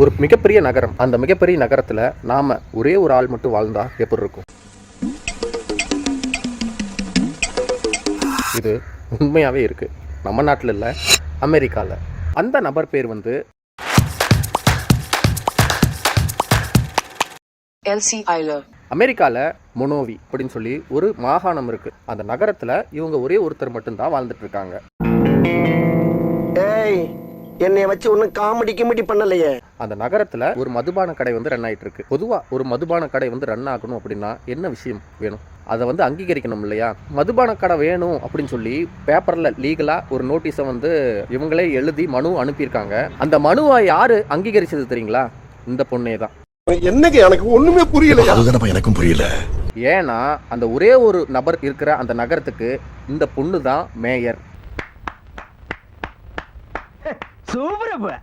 ஒரு மிகப்பெரிய நகரம், அந்த மிகப்பெரிய நகரத்தில் நாம் ஒரே ஒரு ஆள் மட்டும் வாழ்ந்தா எப்படி இருக்கும்? இது உண்மையாகவே இருக்குது. நம்ம நாட்டில் இல்லை, அமெரிக்காவில். அந்த நபர் பேர் வந்து எல்சி ஐலர். அமெரிக்காவில் மொனோவி அப்படின்னு சொல்லி ஒரு மாகாணம் இருக்குது. அந்த நகரத்தில் இவங்க ஒரே ஒருத்தர் மட்டும்தான் வாழ்ந்துட்டு இருக்காங்க. என்னைய வச்சு ஒன்னும் காமெடி கிமெடி பண்ணலையே. அந்த நகரத்தில் ஒரு மதுபான கடை வந்து ரன் ஆகிட்டு இருக்கு. பொதுவாக ஒரு மதுபான கடை வந்து ரன் ஆகணும் அப்படின்னா என்ன விஷயம் வேணும்? அதை வந்து அங்கீகரிக்கணும் இல்லையா? மதுபான கடை வேணும் அப்படின்னு சொல்லி பேப்பரில் லீகலாக ஒரு நோட்டீஸை வந்து இவங்களே எழுதி மனு அனுப்பியிருக்காங்க. அந்த மனுவை யார் அங்கீகரிச்சது தெரியுங்களா? இந்த பொண்ணே தான். என்னங்க எனக்கு ஒண்ணுமே புரியல. அதுதான் எனக்கும் புரியல. ஏன்னா அந்த ஒரே ஒரு நபர் இருக்கிற அந்த நகரத்துக்கு இந்த பொண்ணு தான் மேயர். சூப்பர்.